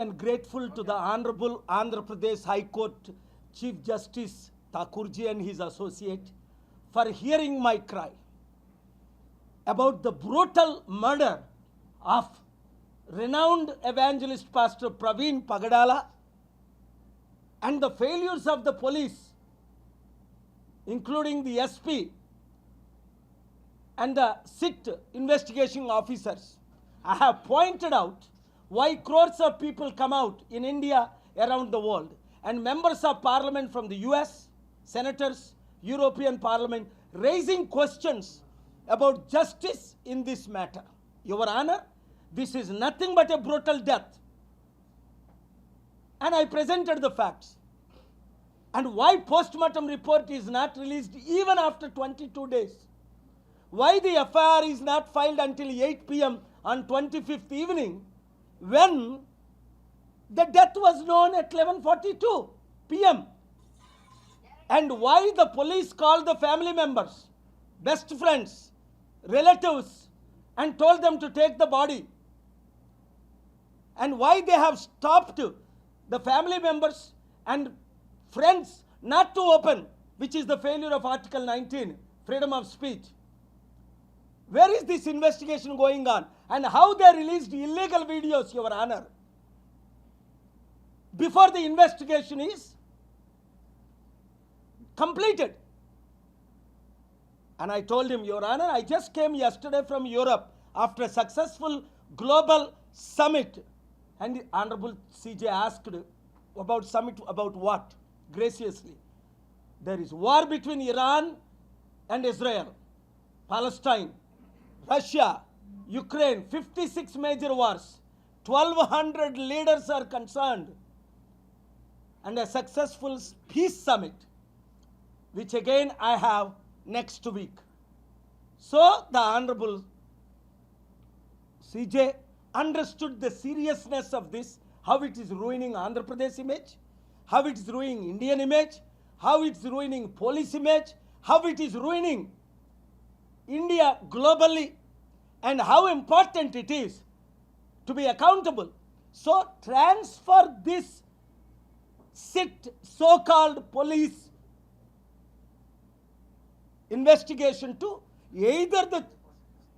and grateful to the Honorable Andhra Pradesh High Court Chief Justice Thakurji and his associate for hearing my cry about the brutal murder of renowned evangelist Pastor Praveen Pagadala and the failures of the police, including the SP and the SIT investigation officers. I have pointed out why crores of people come out in India, around the world, and members of parliament from the US, senators, European Parliament, raising questions about justice in this matter. Your Honor, this is nothing but a brutal death. And I presented the facts. And why postmortem report is not released even after 22 days? Why the FIR is not filed until 8 p.m. on 25th evening when the death was known at 11:42 p.m.? And why the police called the family members, best friends, relatives, and told them to take the body? And why they have stopped the family members and friends not to open, which is the failure of Article 19, freedom of speech? Where is this investigation going on? And how they released illegal videos, Your Honor, before the investigation is completed? And I told him, Your Honor, I just came yesterday from Europe after a successful global summit. And the Honorable CJ asked about summit about what? Graciously. There is war between Iran and Israel, Palestine, Russia, Ukraine, 56 major wars, 1,200 leaders are concerned, and a successful peace summit, which again I have next week. So the Honorable CJ understood the seriousness of this, how it is ruining Andhra Pradesh image, how it is ruining Indian image, how it is ruining police image, how it is ruining India globally, and how important it is to be accountable. So transfer this SIT, so-called police investigation, to either the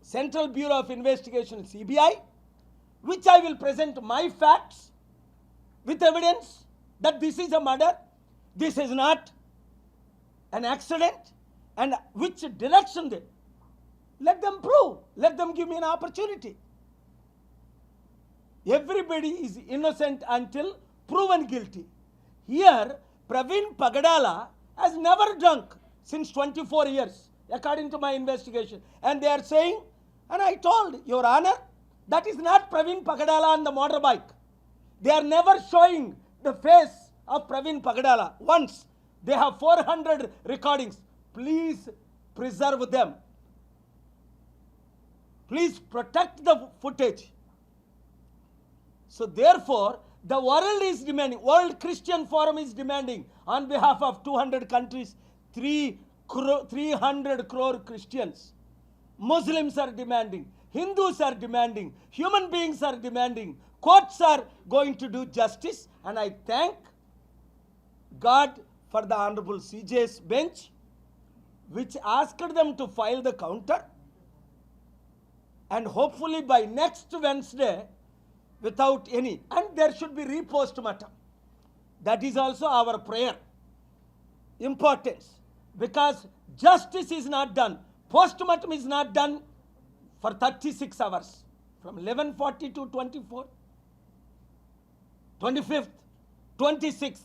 Central Bureau of Investigation, CBI, which I will present my facts with evidence that this is a murder, this is not an accident, and which direction they, let them prove, let them give me an opportunity. Everybody is innocent until proven guilty. Here, Praveen Pagadala has never drunk since 24 years, according to my investigation. And they are saying, and I told, Your Honor, that is not Praveen Pagadala on the motorbike. They are never showing the face of Praveen Pagadala. Once, they have 400 recordings. Please preserve them. Please protect the footage. So therefore, the world is demanding, World Christian Forum is demanding on behalf of 200 countries, 300 crore Christians. Muslims are demanding, Hindus are demanding, human beings are demanding, courts are going to do justice. And I thank God for the Honorable CJ's bench, which asked them to file the counter. And hopefully by next Wednesday, without any, and there should be re-postmortem. That is also our prayer. Importance. Because justice is not done. Postmortem is not done for 36 hours. From 11:40 to 24, 25th, 26th,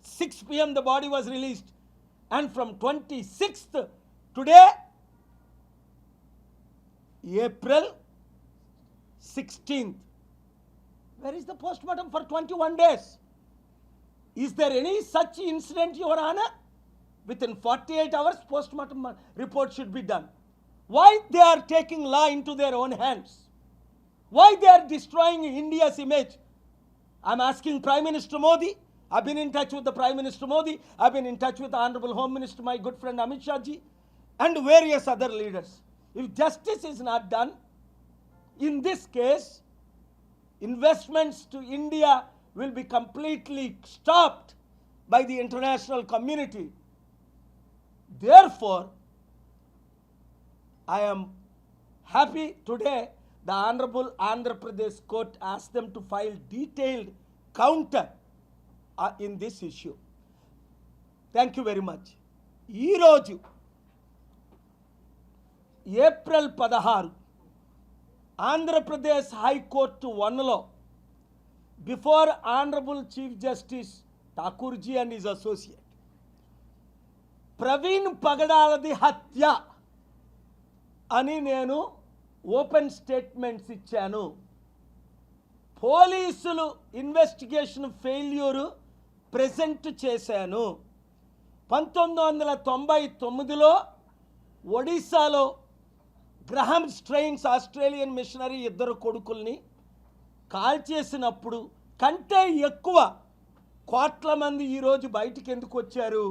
6 p.m. the body was released. And from 26th, today, April 16th. Where is the postmortem for 21 days? Is there any such incident, Your Honor? Within 48 hours, postmortem report should be done. Why they are taking law into their own hands? Why they are destroying India's image? I'm asking Prime Minister Modi. I've been in touch with the Prime Minister Modi. I've been in touch with the Honorable Home Minister, my good friend Amit Shah ji, and various other leaders. If justice is not done, in this case, investments to India will be completely stopped by the international community. Therefore, I am happy today the Honorable Andhra Pradesh Court asked them to file detailed counter in this issue. Thank you very much. ఈ రోజు April 16 Andhra Pradesh high court 1లో before honourable chief justice Thakur ji and his associate Praveen పగడాలది హత్య అని నేను open statements ఇచ్చాను. పోలీసులు investigation failure present చేశాను. 1999లో ఒడిశాలో గ్రహం స్ట్రెయిన్స్ ఆస్ట్రేలియన్ మిషనరీ 2 కొడుకుల్ని కాల్చేసినప్పుడు కంటే ఎక్కువ కోట్ల మంది ఈరోజు బయటికి ఎందుకు వచ్చారు?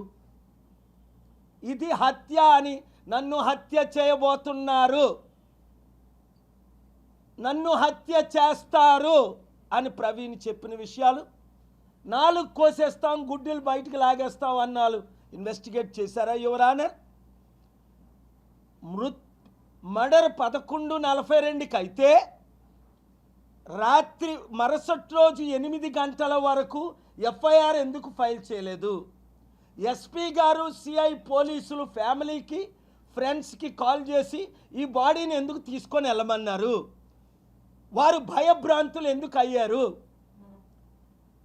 ఇది హత్య అని, నన్ను హత్య చేయబోతున్నారు, నన్ను హత్య చేస్తారు అని ప్రవీణ్ చెప్పిన విషయాలు, 4 కోసేస్తాం, గుడ్డలు బయటికి లాగేస్తాం అన్నాలు ఇన్వెస్టిగేట్ చేశారా యువర్ ఆనర్? మర్డర్ 11:42కి అయితే రాత్రి మరుసటి రోజు 8 గంటల వరకు ఎఫ్ఐఆర్ ఎందుకు ఫైల్ చేయలేదు? ఎస్పీ గారు, సిఐ పోలీసులు ఫ్యామిలీకి, ఫ్రెండ్స్కి కాల్ చేసి ఈ బాడీని ఎందుకు తీసుకొని వెళ్ళమన్నారు? వారు భయభ్రాంతులు ఎందుకు అయ్యారు?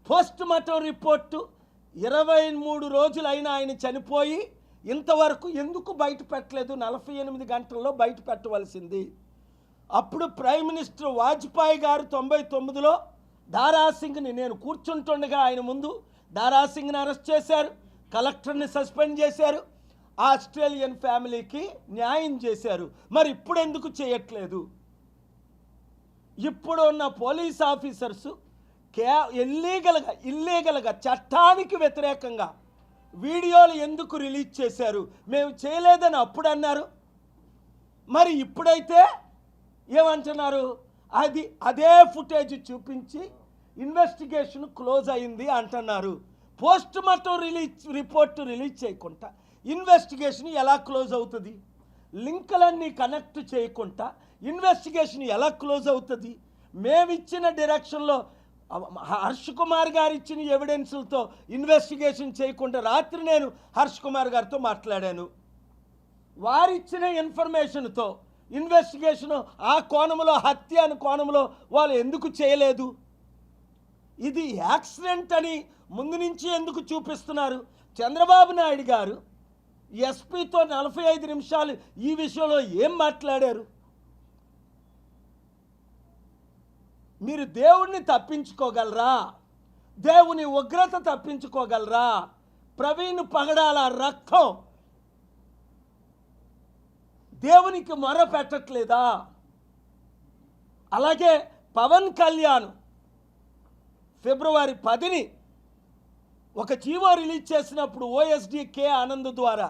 పోస్ట్ మార్టం రిపోర్టు 23 రోజులైనా ఆయన చనిపోయి ఇంతవరకు ఎందుకు బయట పెట్టలేదు? 48 గంటల్లో బయట పెట్టవలసింది. అప్పుడు ప్రైమ్ మినిస్టర్ వాజ్పేయి గారు 99లో దారాసింగ్ని, నేను కూర్చుంటుండగా ఆయన ముందు దారాసింగ్ని అరెస్ట్ చేశారు, కలెక్టర్ని సస్పెండ్ చేశారు, ఆస్ట్రేలియన్ ఫ్యామిలీకి న్యాయం చేశారు. మరి ఇప్పుడు ఎందుకు చేయట్లేదు? ఇప్పుడు ఉన్న పోలీస్ ఆఫీసర్సు ఇల్లీగల్గా చట్టానికి వ్యతిరేకంగా వీడియోలు ఎందుకు రిలీజ్ చేశారు? మేము చేయలేదని అప్పుడు అన్నారు, మరి ఇప్పుడైతే ఏమంటున్నారు? అదే ఫుటేజ్ చూపించి ఇన్వెస్టిగేషన్ క్లోజ్ అయింది అంటున్నారు. పోస్ట్ మార్టం రిపోర్టు రిలీజ్ చేయకుండా ఇన్వెస్టిగేషన్ ఎలా క్లోజ్ అవుతుంది? లింకులన్నీ కనెక్ట్ చేయకుండా ఇన్వెస్టిగేషన్ ఎలా క్లోజ్ అవుతుంది? మేమిచ్చిన డైరెక్షన్లో హర్ష్ కుమార్ గారు ఇచ్చిన ఎవిడెన్సులతో ఇన్వెస్టిగేషన్ చేయకుండా రాత్రి నేను హర్ష్ కుమార్ గారితో మాట్లాడాను. వారిచ్చిన ఇన్ఫర్మేషన్తో ఇన్వెస్టిగేషన్ ఆ కోణంలో, హత్య అని కోణంలో వాళ్ళు ఎందుకు చేయలేదు? ఇది యాక్సిడెంట్ అని ముందు నుంచి ఎందుకు చూపిస్తున్నారు? చంద్రబాబు నాయుడు గారు ఎస్పీతో 45 నిమిషాలు ఈ విషయంలో ఏం మాట్లాడారు? మీరు దేవుణ్ణి తప్పించుకోగలరా? దేవుని ఉగ్రత తప్పించుకోగలరా? ప్రవీణ్ పగడాల రక్తం దేవునికి మొర పెట్టట్లేదా? అలాగే పవన్ కళ్యాణ్ ఫిబ్రవరి 10ని ఒక జీవో రిలీజ్ చేసినప్పుడు ఓఎస్డి కే ఆనంద్ ద్వారా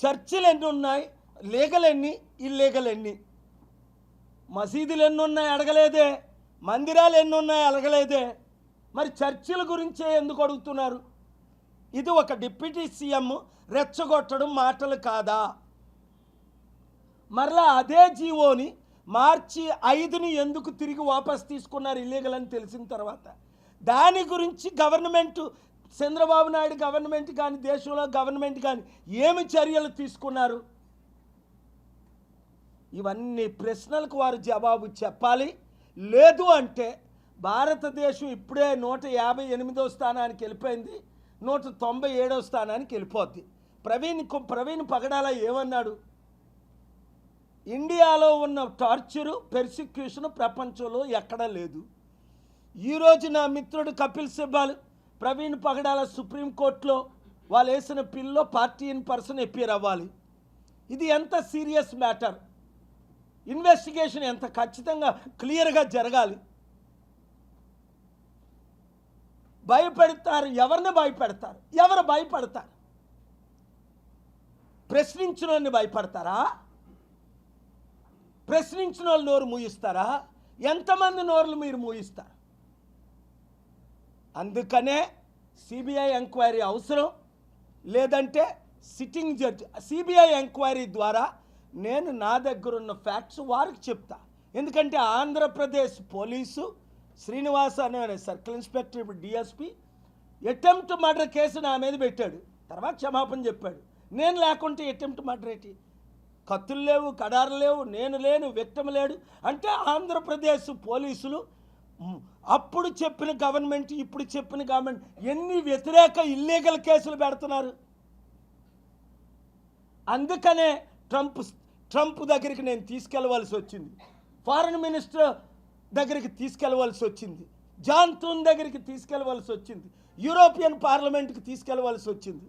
చర్చిలు ఎన్ని ఉన్నాయి, లీగల్ ఎన్ని, ఇల్లీగల్ ఎన్ని, మసీదులు ఎన్ని ఉన్నాయి అడగలేదే, మందిరాలు ఎన్ని ఉన్నాయి అడగలేదే, మరి చర్చిల గురించే ఎందుకు అడుగుతున్నారు? ఇది ఒక డిప్యూటీ సీఎం రెచ్చగొట్టడం మాటలు కాదా? మరలా అదే జీవోని మార్చి 5ని ఎందుకు తిరిగి వాపస్ తీసుకున్నారు ఇల్లీగల్ అని తెలిసిన తర్వాత? దాని గురించి గవర్నమెంట్, చంద్రబాబు నాయుడు గవర్నమెంట్ కానీ, దేశంలో గవర్నమెంట్ కానీ ఏమి చర్యలు తీసుకున్నారు? ఇవన్నీ ప్రశ్నలకు వారు జవాబు చెప్పాలి. లేదు అంటే భారతదేశం ఇప్పుడే 158వ స్థానానికి వెళ్ళిపోయింది, 197వ స్థానానికి వెళ్ళిపోద్ది. ప్రవీణ్ పగడాల ఏమన్నాడు? ఇండియాలో ఉన్న టార్చరు, పెర్సిక్యూషన్ ప్రపంచంలో ఎక్కడా లేదు. ఈరోజు నా మిత్రుడు కపిల్ సిబాల్ ప్రవీణ్ పగడాల సుప్రీంకోర్టులో వాళ్ళు వేసిన pillow party in person appear అవ్వాలి. ఇది ఎంత సీరియస్ మ్యాటర్? ఇన్వెస్టిగేషన్ ఎంత ఖచ్చితంగా క్లియర్గా జరగాలి. భయపెడతారు. ఎవరిని భయపెడతారు? ఎవరు భయపడతారు? ప్రశ్నించిన వాళ్ళని భయపడతారా? ప్రశ్నించిన వాళ్ళు నోరు మూయిస్తారా? ఎంతమంది నోర్లు మీరు మూయిస్తారు? అందుకనే సిబిఐ ఎంక్వైరీ అవసరం, లేదంటే సిట్టింగ్ జడ్జి సిబిఐ ఎంక్వైరీ ద్వారా నేను నా దగ్గర ఉన్న ఫ్యాక్ట్స్ వారికి చెప్తా. ఎందుకంటే ఆంధ్రప్రదేశ్ పోలీసు శ్రీనివాస్ అనే సర్కిల్ ఇన్స్పెక్టర్, ఇప్పుడు డిఎస్పి, అటెంప్ట్ మర్డర్ కేసు నా మీద పెట్టాడు. తర్వాత క్షమాపణ చెప్పాడు. నేను లేకుంటే అటెంప్ట్ మర్డర్ ఏంటి? కత్తులు లేవు, కడారు లేవు, నేను లేను, విక్టిమ్ లేడు. అంటే ఆంధ్రప్రదేశ్ పోలీసులు అప్పుడు చెప్పిన గవర్నమెంట్, ఇప్పుడు చెప్పిన గవర్నమెంట్ ఎన్ని వ్యతిరేక ఇల్లీగల్ కేసులు పెడుతున్నారు. అందుకనే ట్రంప్ దగ్గరికి నేను తీసుకెళ్ళవలసి వచ్చింది, ఫారెన్ మినిస్టర్ దగ్గరికి తీసుకెళ్ళవలసి వచ్చింది, జాన్ థూన్ దగ్గరికి తీసుకెళ్ళవలసి వచ్చింది, యూరోపియన్ పార్లమెంట్కి తీసుకెళ్ళవలసి వచ్చింది.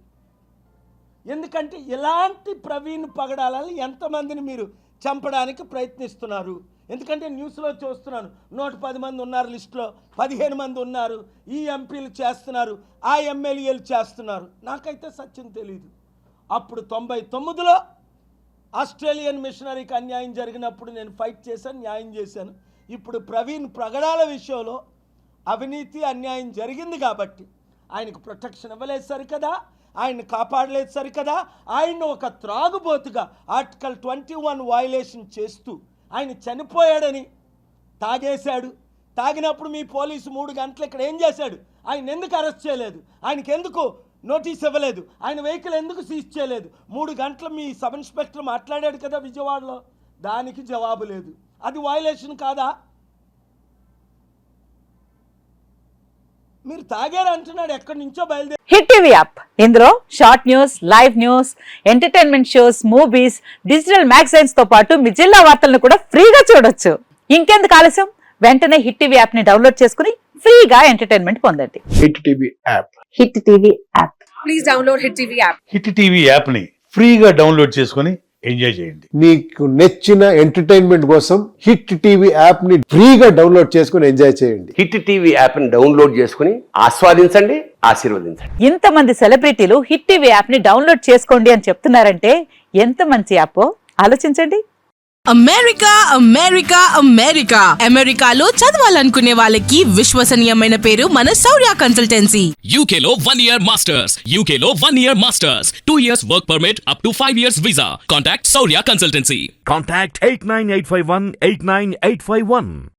ఎందుకంటే ఇలాంటి ప్రవీణ్ పగడాలని ఎంతమందిని మీరు చంపడానికి ప్రయత్నిస్తున్నారు? ఎందుకంటే న్యూస్లో చూస్తున్నాను, 110 మంది ఉన్నారు లిస్టులో, 15 మంది ఉన్నారు, ఈ ఎంపీలు చేస్తున్నారు, ఆ ఎమ్మెల్యేలు చేస్తున్నారు. నాకైతే సత్యం తెలియదు. అప్పుడు 99లో ఆస్ట్రేలియన్ మిషనరీకి అన్యాయం జరిగినప్పుడు నేను ఫైట్ చేశాను, న్యాయం చేశాను. ఇప్పుడు ప్రవీణ్ పగడాల విషయంలో అవినీతి అన్యాయం జరిగింది కాబట్టి ఆయనకు ప్రొటెక్షన్ ఇవ్వలేదు సరికదా, ఆయన కాపాడలేదు సరికదా, ఆయన ఒక త్రాగుబోతుగా ఆర్టికల్ 21 వయలేషన్ చేస్తూ ఆయన చనిపోయాడని తాగేశాడు. తాగినప్పుడు మీ పోలీసు 3 గంటలు ఇక్కడ ఏం చేశాడు? ఆయన ఎందుకు అరెస్ట్ చేయలేదు? ఆయనకి ఎందుకు నోటీస్ ఇవ్వలేదు? ఆయన వెహికల్ ఎందుకు సీజ్ చేయలేదు? 3 గంటలు మీ సబ్ ఇన్స్పెక్టర్ మాట్లాడాడు కదా విజయవాడలో, దానికి జవాబు లేదు. అది వయలేషన్ కాదా? మీరు తాగారు అంటున్నాడు, ఎక్కడి నుంచో బయలుదేరి. హిట్ టీవీ యాప్, ఇందులో short news, live news, entertainment shows, movies, digital magazines తో పాటు మీ జిల్లా వార్తలను కూడా ఫ్రీగా చూడొచ్చు. ఇంకెందుకు ఆలస్యం, వెంటనే హిట్ టీవీ యాప్ ని డౌన్లోడ్ చేసుకుని ఫ్రీగా ఎంటర్టైన్మెంట్ పొందండి. Hit TV app, hit TV app, please download hit TV app. Hit TV app ని ఫ్రీగా డౌన్లోడ్ చేసుకుని ఎంజాయ్ చేయండి. మీకు నచ్చిన ఎంటర్టైన్మెంట్ కోసం హిట్ టీవీ యాప్ ని ఫ్రీగా డౌన్లోడ్ చేసుకుని ఎంజాయ్ చేయండి. హిట్ టీవీ యాప్ ని డౌన్లోడ్ చేసుకుని ఆస్వాదించండి, ఆశీర్వదించండి. ఇంతమంది సెలబ్రిటీలు హిట్ టీవీ యాప్ ని డౌన్లోడ్ చేసుకోండి అని చెప్తున్నారంటే ఎంత మంచి యాప్ ఆలోచించండి. అమెరికా అమెరికా అమెరికా అమెరికాలో చదవాలనుకునే వాళ్ళకి విశ్వసనీయమైన పేరు మన శౌర్య కన్సల్టెన్సీ. UK లో 1 year masters, UK లో 1 year masters, 2 years work permit up to 5 years visa. Contact Saurya Consultancy. Contact 89851 89851.